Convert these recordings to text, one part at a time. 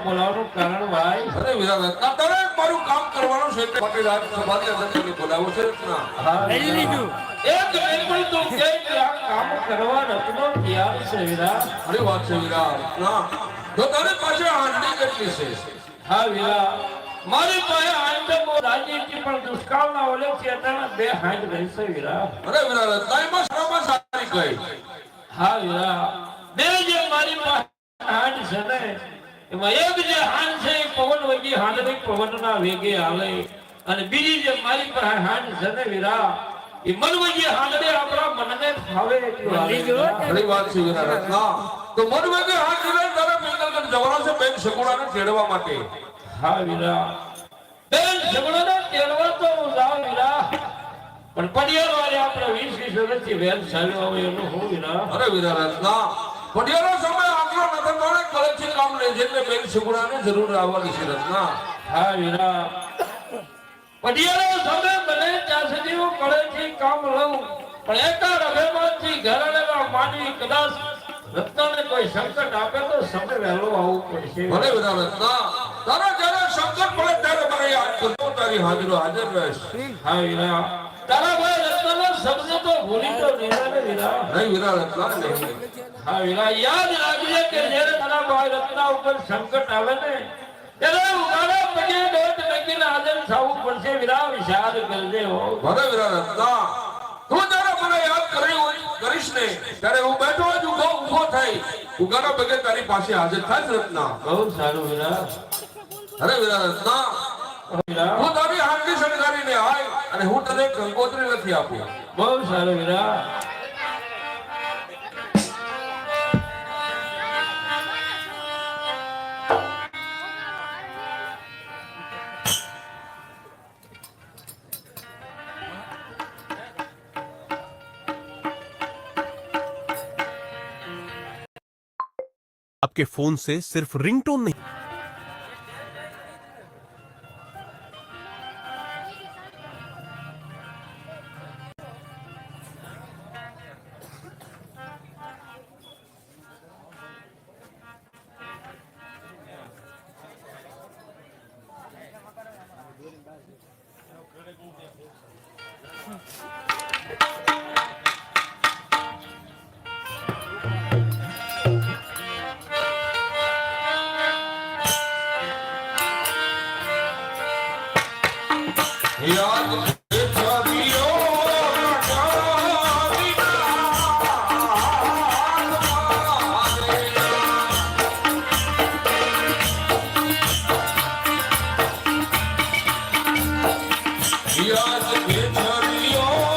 બોલાવવાનું કારણ ભાઈ અરે વિરાટ તારે મારું કામ કરવાનું છે એટલે માટે રાત સભાને અંદર બોલાવો છે રત્ના. હા લઈ લીધું એક બિલકુલ તો કે આ કામ કરવા રત્નો તૈયાર છે વિરાટ. અરે વાત છે વિરાટ ના તો તારી પાસે હાંડી કેટલી છે? હા વિરાટ મારી પાસે હાંડ રાજ્યથી પણ દુષ્કાળના ઓલે છે એટલે બે હાંડ રહેશે વિરાટ. અરે વિરાટ તાઈમાં શ્રમમાં સારી ગઈ. હા વિરાટ બે જે મારી પાસે હાંડ છે ને એમાં એક જે હાંડ છે એ પવન વગી હાંડની પવનના વેગે હાલે અને બીજી જે મારી પાસે હાંડ છે ને વિરા એ મન વગી હાંડને આપણા મનને ફાવે એટલું હાલે. ઘણી વાત છે વિરાટ ના તો મન વગી હાંડ લઈને તારે પિંગલગઢ જવાનો છે બેન સગુણાને તેડવા માટે. હા વિરા બેન સગુણાને તેડવા તો હું જાઉં વિરા પણ પડિયાર વાળે આપણે 20-20 વર્ષથી વેલ ચાલ્યો આવે એનું હું વિરા. અરે વિરાટ ના પડિયારો સમય આગળ નતર તોડે કલેક્શન કામ લે એટલે બેન સગુણાને જરૂર આવવાની છે રત્ના. હા વિરા પડિયારો સમય મને ત્યાં સુધી હું કળેથી કામ લઉં પણ એકા રવેમાંથી ઘરેલા માનવી કદાચ રત્નાને કોઈ સંકટ આપે તો સમય વહેલો આવવું પડશે. ભલે વિરાટ ના તારા જ્યારે સંકટ પડે ત્યારે મને યાદ કરતો તારી હાજરો હાજર રહેશ. હા વિરા તારા ભાઈ રત્નાનો શબ્દ તો ભૂલી તો નહીં વિરા. નહીં વિરાટ ના નહીં. હા વિરા યાદ રાખજે કે જ્યારે તારા ભાઈ રત્ના ઉપર સંકટ આવે ને ત્યારે ઉગાડા પગે દોટ નકીને હાજર થવું પડશે વિરા. વિચાર કરજે હો. ભલે વિરાટ ના તું જ્યારે મને યાદ કરીશ ને ત્યારે હું બેઠો જ ઊભો થઈ ઉગાડા પગે તારી પાસે હાજર થાય રત્ના. બહુ સારું વિરા. અરે વિરાટ ના હું તારી હાંડી શણગારીને આય અને હું તને કંકોત્રી નથી આપું. બહુ સારું વિરા. आपके फोन से सिर्फ रिंगटोन नहीं યાદ એ છબીઓ યાદ એ છબીઓ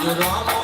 Rama